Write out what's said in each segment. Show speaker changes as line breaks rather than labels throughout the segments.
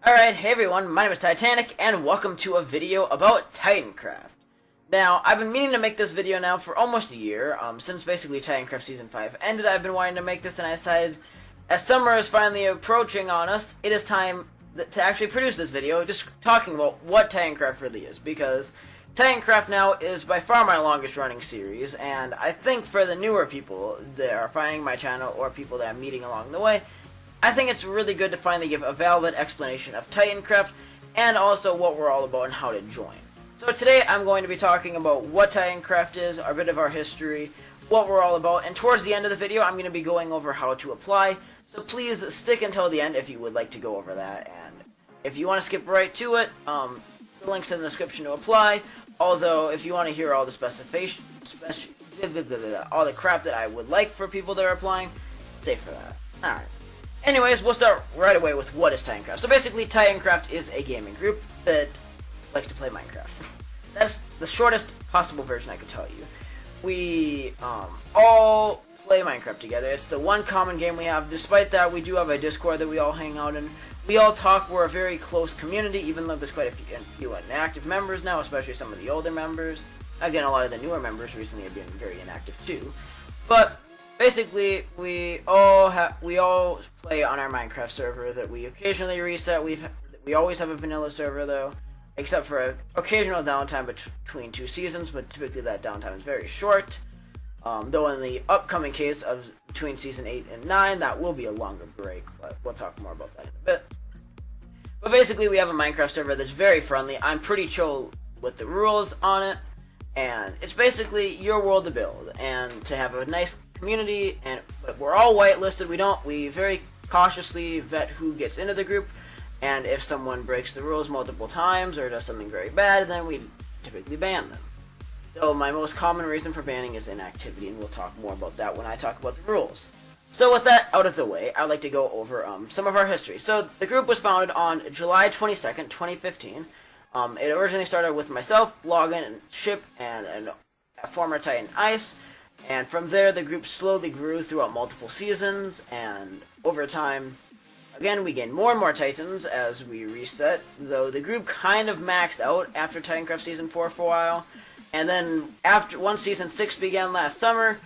Alright, hey everyone, my name is Titanic, and welcome to a video about Titancraft. Now, I've been meaning to make this video now for almost a year, since basically Titancraft Season 5 ended. I've been wanting to make this, and I decided, as summer is finally approaching on us, it is time to actually produce this video, just talking about what Titancraft really is, because Titancraft now is by far my longest running series, and I think for the newer people that are finding my channel, or people that I'm meeting along the way, I think it's really good to finally give a valid explanation of Titancraft, and also what we're all about and how to join. So today I'm going to be talking about what Titancraft is, a bit of our history, what we're all about, and towards the end of the video I'm going to be going over how to apply, so please stick until the end if you would like to go over that, and if you want to skip right to it, the link's in the description to apply, although if you want to hear all the all the crap that I would like for people that are applying, stay for that. Alright. Anyways, we'll start right away with what is Titancraft. So basically, Titancraft is a gaming group that likes to play Minecraft. That's the shortest possible version I could tell you. We all play Minecraft together. It's the one common game we have. Despite that, we do have a Discord that we all hang out in. We all talk. We're a very close community, even though there's quite a few inactive members now, especially some of the older members. Again, a lot of the newer members recently have been very inactive too. But basically, we all play on our Minecraft server that we occasionally reset. We always have a vanilla server though, except for occasional downtime between two seasons, but typically that downtime is very short. Though in the upcoming case of between season 8 and 9, that will be a longer break, but we'll talk more about that in a bit. But basically, we have a Minecraft server that's very friendly. I'm pretty chill with the rules on it, and it's basically your world to build and to have a nice community. But we're all whitelisted. We very cautiously vet who gets into the group, and if someone breaks the rules multiple times or does something very bad, then we typically ban them. Though my most common reason for banning is inactivity, and we'll talk more about that when I talk about the rules. So with that out of the way, I'd like to go over some of our history. So the group was founded on July 22nd, 2015. It originally started with myself, Login, and Ship, and a former Titan Ice. And from there, the group slowly grew throughout multiple seasons, and over time, again, we gained more and more Titans as we reset, though the group kind of maxed out after Titancraft Season 4 for a while. And then, once Season 6 began last summer,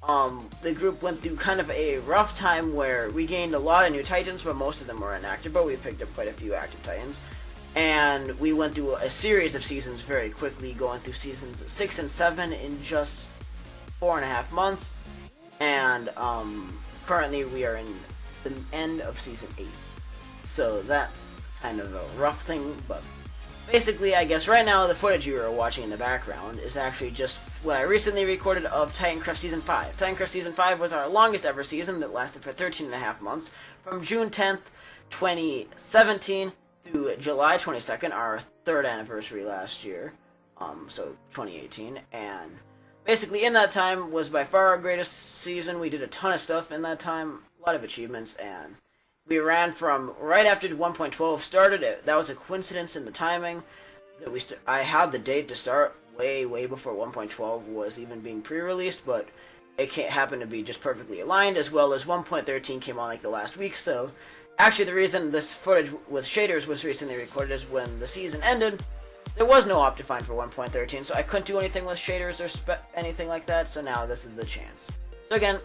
the group went through kind of a rough time where we gained a lot of new Titans, but most of them were inactive, but we picked up quite a few active Titans. And we went through a series of seasons very quickly, going through Seasons 6 and 7 in just 4.5 months, and currently we are in the end of Season 8, so that's kind of a rough thing. But basically, I guess right now the footage you are watching in the background is actually just what I recently recorded of Titancraft Season 5. Titancraft Season 5 was our longest ever season that lasted for 13.5 months, from June 10th, 2017 through July 22nd, our 3rd anniversary last year, so 2018, and basically, in that time was by far our greatest season. We did a ton of stuff in that time, a lot of achievements, and we ran from right after 1.12 started. That was a coincidence in the timing that I had the date to start way before 1.12 was even being pre-released, but it happened to be just perfectly aligned, as well as 1.13 came on like the last week. So actually, the reason this footage with shaders was recently recorded is when the season ended, there was no Optifine for 1.13, so I couldn't do anything with shaders or anything like that, so now this is the chance. So again,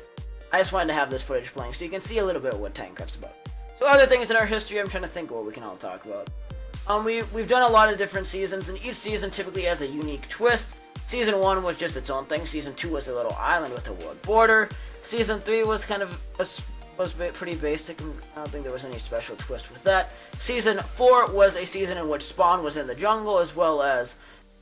I just wanted to have this footage playing so you can see a little bit of what Titancraft's about. So other things in our history, I'm trying to think of what we can all talk about. We've done a lot of different seasons, and each season typically has a unique twist. Season 1 was just its own thing. Season 2 was a little island with a world border. Season 3 was kind of was pretty basic, and I don't think there was any special twist with that. Season 4 was a season in which Spawn was in the jungle, as well as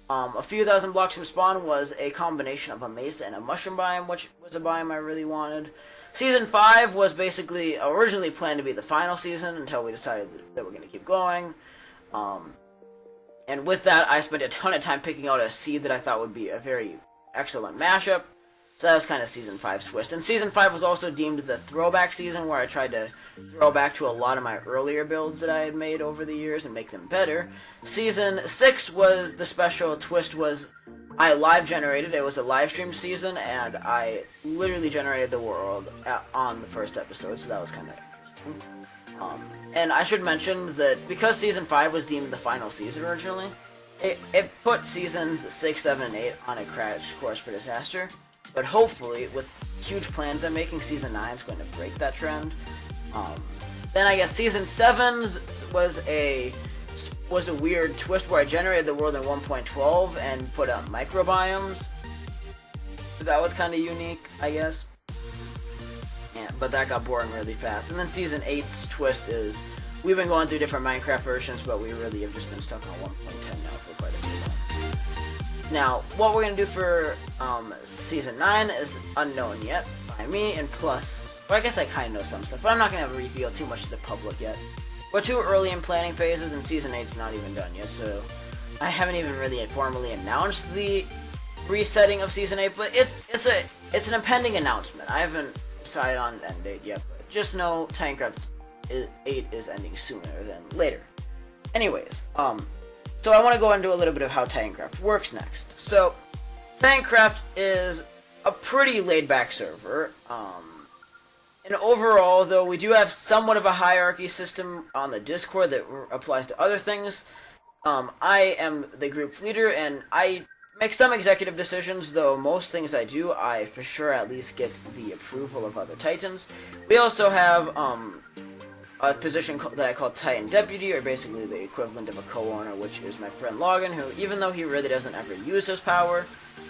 a few thousand blocks from Spawn was a combination of a mesa and a mushroom biome, which was a biome I really wanted. Season 5 was basically originally planned to be the final season until we decided that we're going to keep going. And with that, I spent a ton of time picking out a seed that I thought would be a very excellent mashup. So that was kind of Season 5's twist. And Season 5 was also deemed the throwback season, where I tried to throw back to a lot of my earlier builds that I had made over the years and make them better. Season 6 was the special twist was I live generated. It was a live stream season, and I literally generated the world on the first episode, so that was kind of interesting. And I should mention that because Season 5 was deemed the final season originally, it put Seasons 6, 7, and 8 on a crash course for disaster. But hopefully, with huge plans I'm making, Season 9 is going to break that trend. Then I guess Season 7 was a weird twist where I generated the world in 1.12 and put out microbiomes. That was kind of unique, I guess. Yeah, but that got boring really fast. And then Season 8's twist is we've been going through different Minecraft versions, but we really have just been stuck on 1.10 now for quite a few months. Now, what we're going to do for Season 9 is unknown yet by me, and plus, well, I guess I kind of know some stuff, but I'm not going to reveal too much to the public yet. We're too early in planning phases, and Season 8's not even done yet, so I haven't even really formally announced the resetting of Season 8, but it's an impending announcement. I haven't decided on the end date yet, but just know Titancraft 8 is ending sooner than later. Anyways, so I want to go into a little bit of how Titancraft works next. So, Titancraft is a pretty laid-back server. And overall, though, we do have somewhat of a hierarchy system on the Discord that applies to other things. I am the group leader, and I make some executive decisions, though most things I do, I for sure at least get the approval of other Titans. We also have a position that I call Titan Deputy, or basically the equivalent of a co-owner, which is my friend Logan, who, even though he really doesn't ever use his power,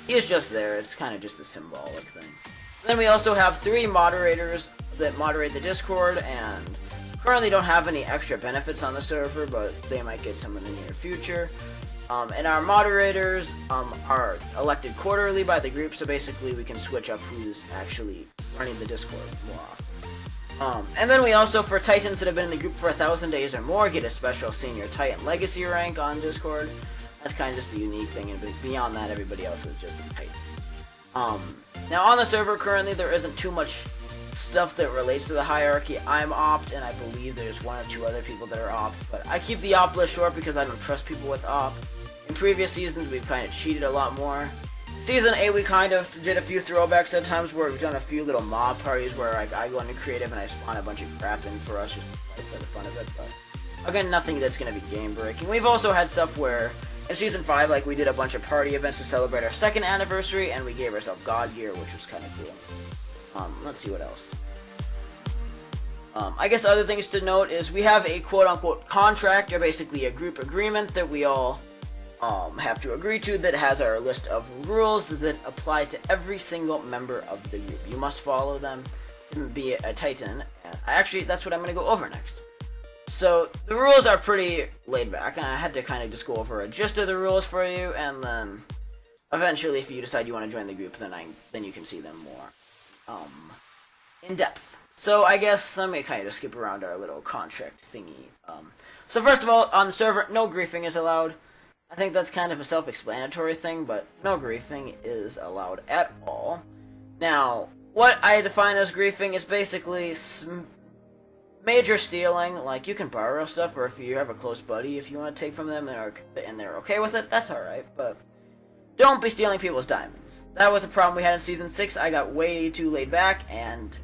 he's just there. It's kind of just a symbolic thing. Then we also have 3 moderators that moderate the Discord, and currently don't have any extra benefits on the server, but they might get some in the near future. And our moderators are elected quarterly by the group, so basically we can switch up who's actually running the Discord more often. And then we also, for Titans that have been in the group for 1,000 days or more, get a special Senior Titan Legacy rank on Discord. That's kind of just the unique thing, and beyond that, everybody else is just a Titan. Now, on the server currently, there isn't too much stuff that relates to the hierarchy. I'm Opt, and I believe there's 1 or 2 other people that are Opt, but I keep the Opt list short because I don't trust people with Opt. In previous seasons, we've kind of cheated a lot more. Season 8, we kind of did a few throwbacks at times where we've done a few little mob parties where I go into creative and I spawn a bunch of crap in for us just for the fun of it, but again, nothing that's going to be game breaking. We've also had stuff where in Season 5, like, we did a bunch of party events to celebrate our 2nd anniversary, and we gave ourselves God gear, which was kind of cool. Let's see what else. I guess other things to note is we have a quote-unquote contract, or basically a group agreement that we all have to agree to, that has our list of rules that apply to every single member of the group. You must follow them to be a Titan, and actually, that's what I'm going to go over next. So, the rules are pretty laid back, and I had to kind of just go over a gist of the rules for you, and then eventually, if you decide you want to join the group, then you can see them more in depth. So, I guess let me kind of just skip around our little contract thingy. So, first of all, on the server, no griefing is allowed. I think that's kind of a self-explanatory thing, but no griefing is allowed at all. Now, what I define as griefing is basically major stealing. Like, you can borrow stuff, or if you have a close buddy, if you want to take from them and they're okay with it, that's alright, but don't be stealing people's diamonds. That was a problem we had in Season 6. I got way too laid back, and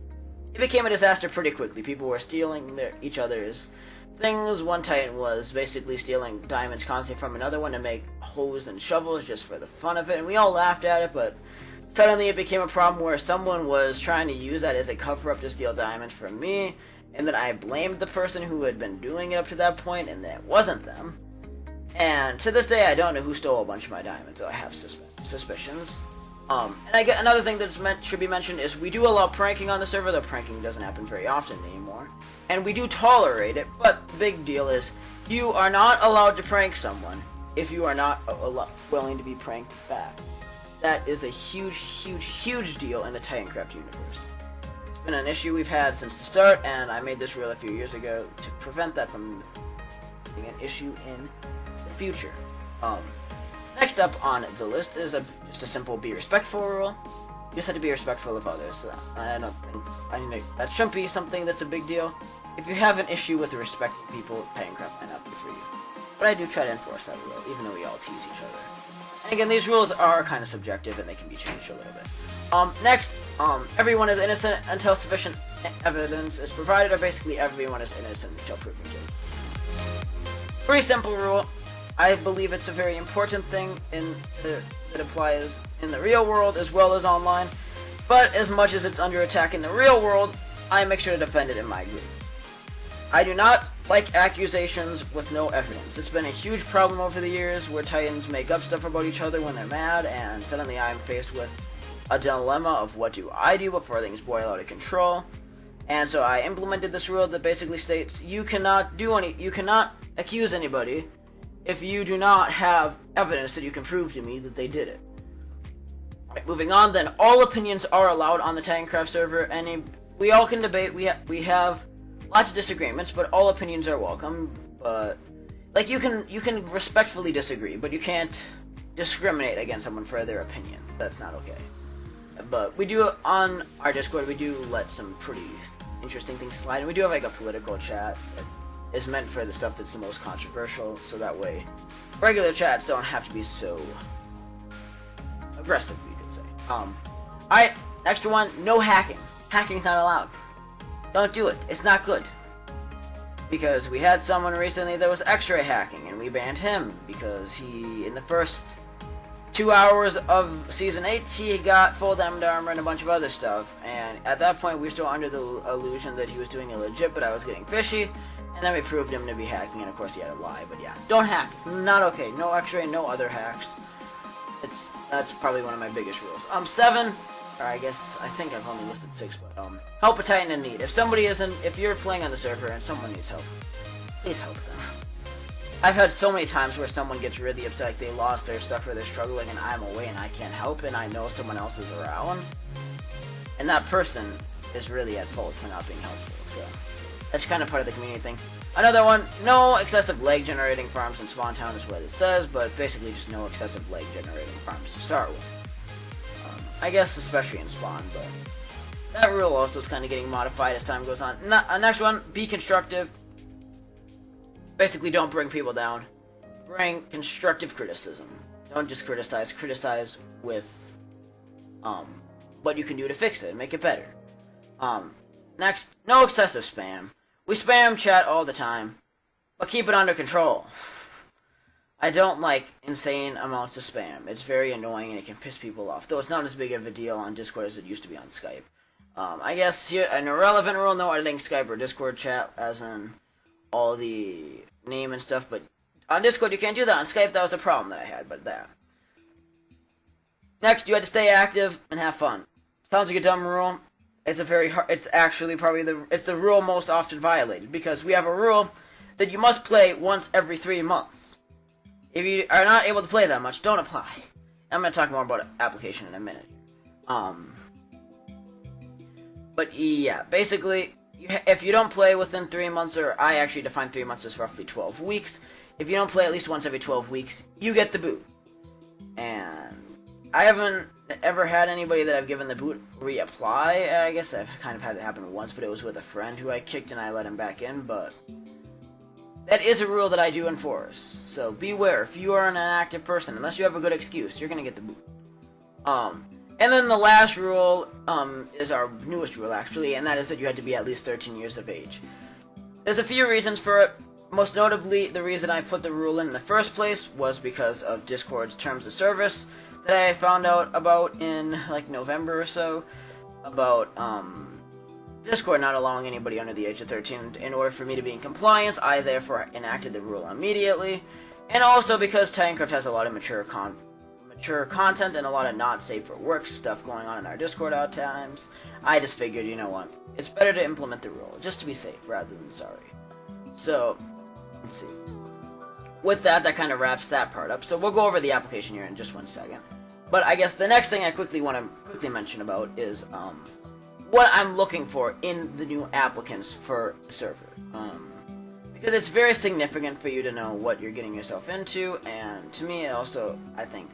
it became a disaster pretty quickly. People were stealing each other's things. One Titan was basically stealing diamonds constantly from another one to make hoes and shovels just for the fun of it, and we all laughed at it, but suddenly it became a problem where someone was trying to use that as a cover-up to steal diamonds from me, and then I blamed the person who had been doing it up to that point, and that wasn't them. And to this day, I don't know who stole a bunch of my diamonds, so I have suspicions. And I get another thing that should be mentioned is we do allow pranking on the server, though pranking doesn't happen very often anymore. And we do tolerate it, but the big deal is you are not allowed to prank someone if you are not willing to be pranked back. That is a huge, huge, huge deal in the Titancraft universe. It's been an issue we've had since the start, and I made this rule a few years ago to prevent that from being an issue in the future. Next up on the list is just a simple be respectful rule. You just have to be respectful of others. I don't think that shouldn't be something that's a big deal. If you have an issue with respecting people, Titancraft might not be for you. But I do try to enforce that rule, even though we all tease each other. And again, these rules are kind of subjective and they can be changed a little bit. Next, everyone is innocent until sufficient evidence is provided, or basically everyone is innocent until proven guilty. Pretty simple rule. I believe it's a very important thing that applies in the real world as well as online. But as much as it's under attack in the real world, I make sure to defend it in my group. I do not like accusations with no evidence. It's been a huge problem over the years where Titans make up stuff about each other when they're mad, and suddenly I'm faced with a dilemma of what do I do before things boil out of control. And so I implemented this rule that basically states you cannot accuse anybody if you do not have evidence that you can prove to me that they did it. Right, moving on, then, all opinions are allowed on the Titancraft server, and we all can debate. We have lots of disagreements, but all opinions are welcome. But like you can respectfully disagree, but you can't discriminate against someone for their opinion. That's not okay. But we do, on our Discord, we do let some pretty interesting things slide, and we do have like a political chat that is meant for the stuff that's the most controversial, so that way regular chats don't have to be so aggressive, you could say. Alright, next one, no hacking. Hacking's not allowed. Don't do it. It's not good. Because we had someone recently that was X-ray hacking, and we banned him because he, in the first 2 hours of Season 8, he got full diamond armor and a bunch of other stuff, and at that point we were still under the illusion that he was doing it legit, but I was getting fishy, and then we proved him to be hacking, and of course he had to lie, but yeah. Don't hack. It's not okay. No X-ray, no other hacks. That's probably one of my biggest rules. 7, or I think I've only listed 6, but, help a Titan in need. If you're playing on the server and someone needs help, please help them. I've had so many times where someone gets really upset, like they lost their stuff or they're struggling and I'm away and I can't help, and I know someone else is around, and that person is really at fault for not being helpful, so that's kind of part of the community thing. Another one, no excessive leg generating farms in Spawn Town is what it says, but basically just no excessive leg generating farms to start with. I guess especially in Spawn, but that rule also is kind of getting modified as time goes on. Next one, be constructive. Basically, don't bring people down. Bring constructive criticism. Don't just criticize. Criticize with what you can do to fix it and make it better. Next, no excessive spam. We spam chat all the time, but keep it under control. I don't like insane amounts of spam. It's very annoying and it can piss people off, though it's not as big of a deal on Discord as it used to be on Skype. I guess here, an irrelevant rule, no editing Skype or Discord chat, as in all the name and stuff, but on Discord you can't do that. On Skype, that was a problem that I had, but that. Next, you had to stay active and have fun. Sounds like a dumb rule. It's actually probably it's the rule most often violated, because we have a rule that you must play once every 3 months. If you are not able to play that much, don't apply. I'm going to talk more about application in a minute. But yeah, basically, if you don't play within 3 months, or I actually define 3 months as roughly 12 weeks, if you don't play at least once every 12 weeks, you get the boot. And I haven't ever had anybody that I've given the boot reapply. I guess I've kind of had it happen once, but it was with a friend who I kicked and I let him back in, but that is a rule that I do enforce. So beware, if you are an active person, unless you have a good excuse, you're gonna get the boot. And then the last rule is our newest rule, actually, and that is that you had to be at least 13 years of age. There's a few reasons for it. Most notably, the reason I put the rule in the first place was because of Discord's terms of service that I found out about in, like, November or so, about, Discord not allowing anybody under the age of 13. In order for me to be in compliance, I therefore enacted the rule immediately, and also because Titancraft has a lot of mature content and a lot of not safe for work stuff going on in our Discord at times, I just figured, you know what, it's better to implement the rule, just to be safe, rather than sorry. So, let's see. With that kind of wraps that part up, so we'll go over the application here in just 1 second. But I guess the next thing I want to mention about is, what I'm looking for in the new applicants for the server. Because it's very significant for you to know what you're getting yourself into, and to me, it also, I think,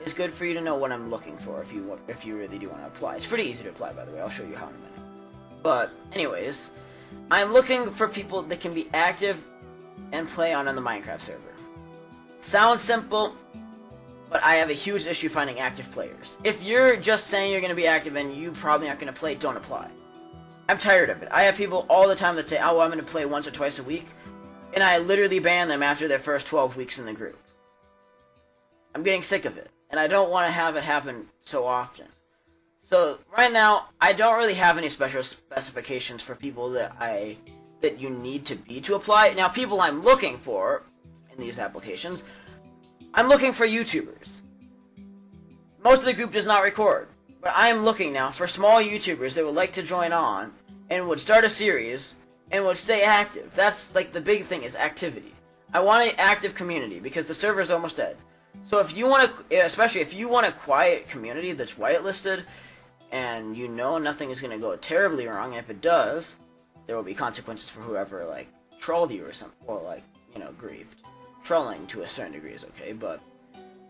is good for you to know what I'm looking for if you really do want to apply. It's pretty easy to apply, by the way. I'll show you how in a minute. But anyways, I'm looking for people that can be active and play on the Minecraft server. Sounds simple, but I have a huge issue finding active players. If you're just saying you're going to be active and you probably aren't going to play, don't apply. I'm tired of it. I have people all the time that say, oh, I'm going to play once or twice a week, and I literally ban them after their first 12 weeks in the group. I'm getting sick of it, and I don't want to have it happen so often. So right now, I don't really have any special specifications for people that you need to be to apply. Now, people I'm looking for in these applications, I'm looking for YouTubers. Most of the group does not record, but I am looking now for small YouTubers that would like to join on and would start a series and would stay active. That's like the big thing, is activity. I want an active community because the server is almost dead. So if you want to, especially if you want a quiet community that's whitelisted and you know nothing is going to go terribly wrong, and if it does, there will be consequences for whoever like trolled you or something, or like, you know, grieved. Trolling to a certain degree is okay, but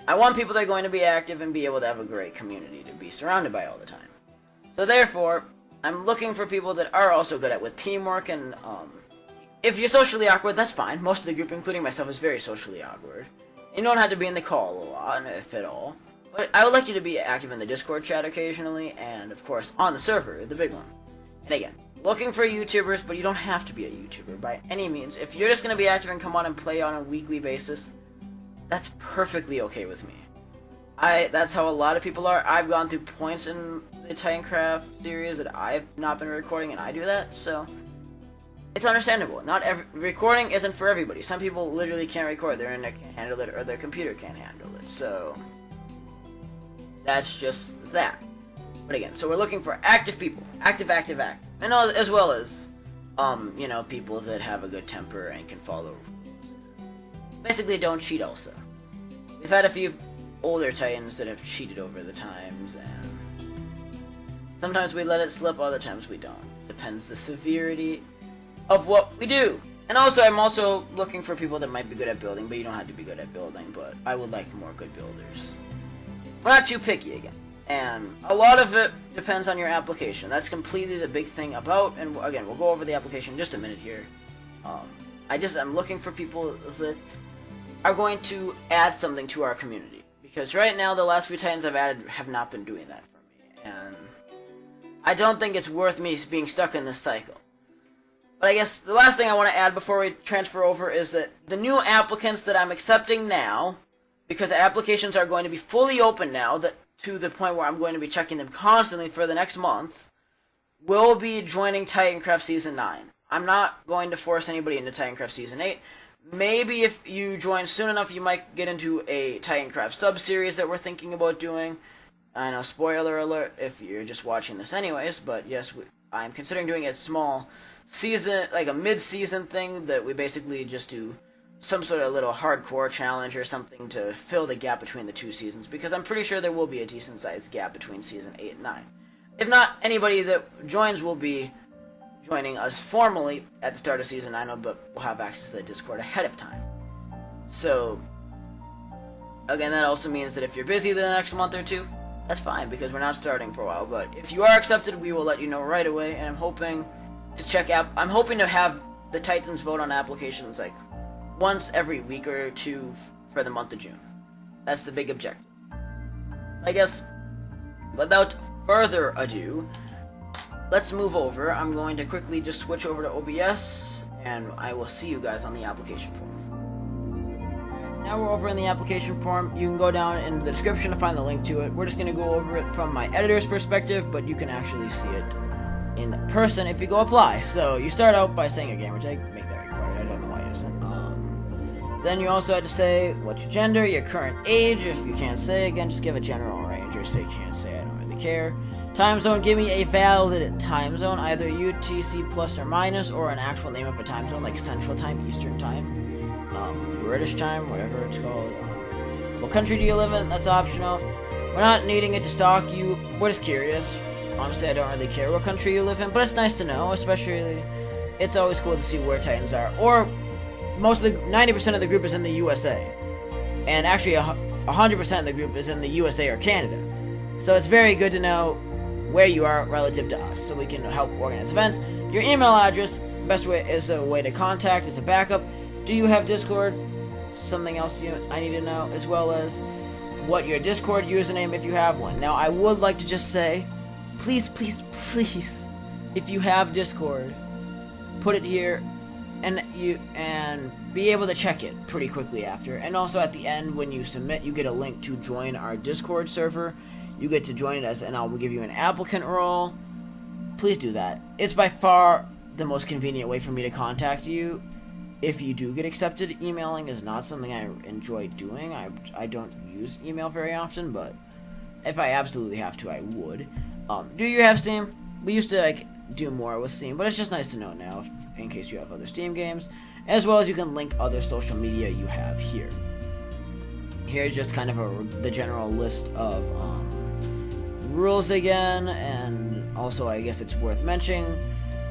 I want people that are going to be active and be able to have a great community to be surrounded by all the time. So therefore, I'm looking for people that are also good at with teamwork, and if you're socially awkward, that's fine. Most of the group, including myself, is very socially awkward. You don't have to be in the call a lot, if at all. But I would like you to be active in the Discord chat occasionally, and of course on the server, the big one. And again, looking for YouTubers, but you don't have to be a YouTuber by any means. If you're just going to be active and come on and play on a weekly basis, that's perfectly okay with me. That's how a lot of people are. I've gone through points in the Titancraft series that I've not been recording, and I do that, so it's understandable. Recording isn't for everybody. Some people literally can't record, their internet can't handle it, or their computer can't handle it, so that's just that. But again, so we're looking for active people, active, and as well as, you know, people that have a good temper and can follow rules. Basically, don't cheat also. We've had a few older Titans that have cheated over the times, and sometimes we let it slip, other times we don't. Depends the severity of what we do. And also, I'm also looking for people that might be good at building, but you don't have to be good at building, but I would like more good builders. We're not too picky again. And a lot of it depends on your application. That's completely the big thing about, and again, we'll go over the application in just a minute here. I'm looking for people that are going to add something to our community. Because right now, the last few Titans I've added have not been doing that for me. And I don't think it's worth me being stuck in this cycle. But I guess the last thing I want to add before we transfer over is that the new applicants that I'm accepting now, because the applications are going to be fully open now, that to the point where I'm going to be checking them constantly for the next month, will be joining Titancraft Season 9. I'm not going to force anybody into Titancraft Season 8. Maybe if you join soon enough, you might get into a Titancraft sub-series that we're thinking about doing. I know, spoiler alert if you're just watching this anyways, but yes, I'm considering doing a small season, like a mid-season thing that we basically just do some sort of little hardcore challenge or something to fill the gap between the two seasons, because I'm pretty sure there will be a decent-sized gap between Season 8 and 9. If not, anybody that joins will be joining us formally at the start of Season 9, but we'll have access to the Discord ahead of time. So, again, that also means that if you're busy the next month or two, that's fine, because we're not starting for a while, but if you are accepted, we will let you know right away, and I'm hoping to have the Titans vote on applications, like, once every week or two for the month of June. That's the big objective. I guess, without further ado, let's move over. I'm going to quickly just switch over to OBS, and I will see you guys on the application form. Now we're over in the application form. You can go down in the description to find the link to it. We're just going to go over it from my editor's perspective, but you can actually see it in person if you go apply. So you start out by saying your game, which I make that required. I don't know why it isn't. Then you also have to say what's your gender, your current age. If you can't say, again, just give a general range, or say can't say, I don't really care. Time zone, give me a valid time zone, either UTC plus or minus, or an actual name of a time zone, like Central Time, Eastern Time, British Time, whatever it's called. What country do you live in? That's optional. We're not needing it to stalk you. We're just curious. Honestly, I don't really care what country you live in, but it's nice to know, especially, it's always cool to see where Titans are. Or, 90% of the group is in the USA. And actually, 100% of the group is in the USA or Canada. So it's very good to know where you are relative to us, so we can help organize events. Your email address, best way is a way to contact, is a backup. Do you have Discord? Something else I need to know, as well as what your Discord username if you have one. Now, I would like to just say, please, please, please, if you have Discord, put it here, and be able to check it pretty quickly after. And also at the end, when you submit, you get a link to join our Discord server. You get to join it and I will give you an applicant role. Please do that. It's by far the most convenient way for me to contact you. If you do get accepted, emailing is not something I enjoy doing. I don't use email very often, but if I absolutely have to, I would. Do you have Steam? We used to do more with Steam, but it's just nice to know now in case you have other Steam games, as well as you can link other social media you have here. Here's just kind of the general list of rules again, and also I guess it's worth mentioning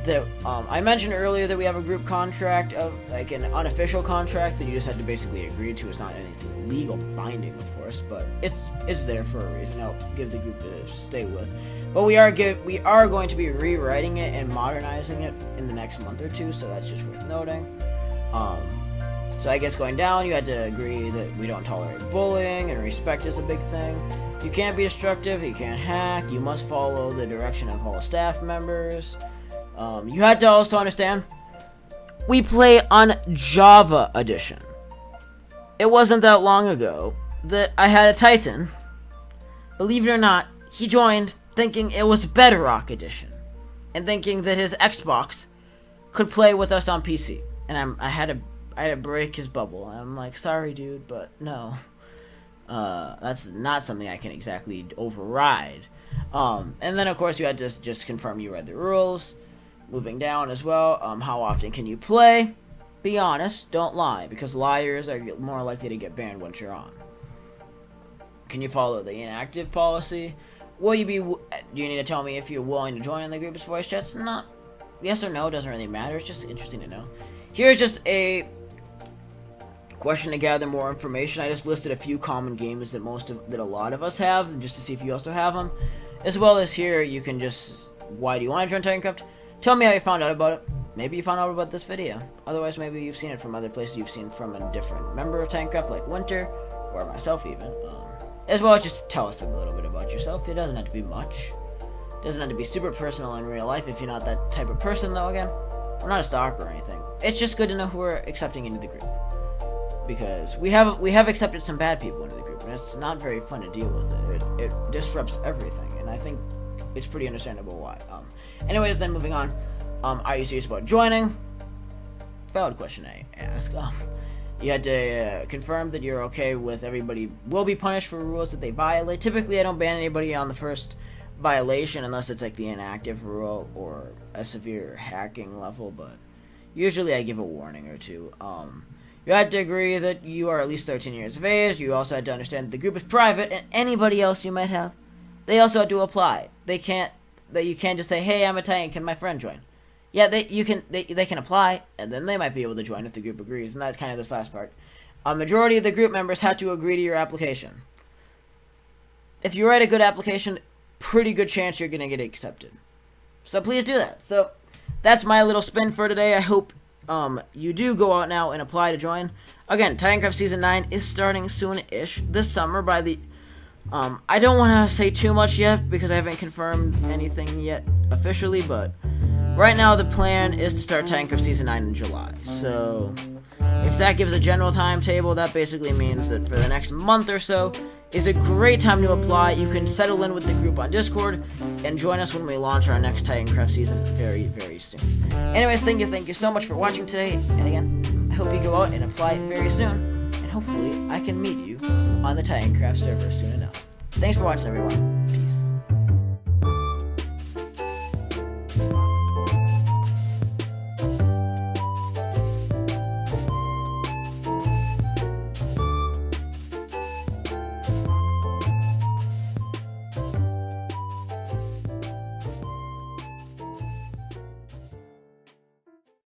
that I mentioned earlier that we have a group contract of an unofficial contract that you just had to basically agree to. It's not anything legal binding, of course, but it's there for a reason. I'll give the group to stay with. But we are going to be rewriting it and modernizing it in the next month or two, so that's just worth noting. So I guess going down, you had to agree that we don't tolerate bullying, and respect is a big thing. You can't be destructive, you can't hack, you must follow the direction of all staff members. You had to also understand, we play on Java Edition. It wasn't that long ago that I had a Titan. Believe it or not, he joined thinking it was Bedrock Edition, and thinking that his Xbox could play with us on PC. And I had to break his bubble. I'm like, sorry, dude, but no. That's not something I can exactly override. And then, of course, you had to just confirm you read the rules. Moving down as well, how often can you play? Be honest, don't lie, because liars are more likely to get banned once you're on. Can you follow the inactive policy? Do you need to tell me if you're willing to join in the group's voice chats? Not. Yes or no, doesn't really matter. It's just interesting to know. Here's just a question to gather more information. I just listed a few common games that a lot of us have, just to see if you also have them. As well as here, you can just, why do you want to join Titancraft? Tell me how you found out about it. Maybe you found out about this video. Otherwise, maybe you've seen it from other places. You've seen from a different member of Titancraft, like Winter, or myself even. As well as just tell us a little bit about yourself. It doesn't have to be much. It doesn't have to be super personal in real life if you're not that type of person, though, again. We're not a stalker or anything. It's just good to know who we're accepting into the group. Because we have accepted some bad people into the group, and it's not very fun to deal with it. It disrupts everything, and I think it's pretty understandable why. Anyways, then moving on. Are you serious about joining? Valid question I ask. You had to confirm that you're okay with everybody will be punished for rules that they violate. Typically, I don't ban anybody on the first violation unless it's like the inactive rule or a severe hacking level, but usually I give a warning or two. You had to agree that you are at least 13 years of age. You also had to understand that the group is private, and anybody else you might have, they also had to apply. You can't just say, hey, I'm a Titan, can my friend join? Yeah, they can apply, and then they might be able to join if the group agrees, and that's kind of this last part. A majority of the group members had to agree to your application. If you write a good application, pretty good chance you're going to get accepted. So please do that. So that's my little spin for today. I hope you do go out now and apply to join. Again, Titancraft Season 9 is starting soon-ish, this summer by the... I don't want to say too much yet, because I haven't confirmed anything yet officially, but right now the plan is to start Titancraft Season 9 in July. So, if that gives a general timetable, that basically means that for the next month or so is a great time to apply. You can settle in with the group on Discord and join us when we launch our next Titancraft season very, very soon. Anyways, thank you so much for watching today, and again, I hope you go out and apply very soon, and hopefully I can meet you on the Titancraft server soon enough. Thanks for watching, everyone.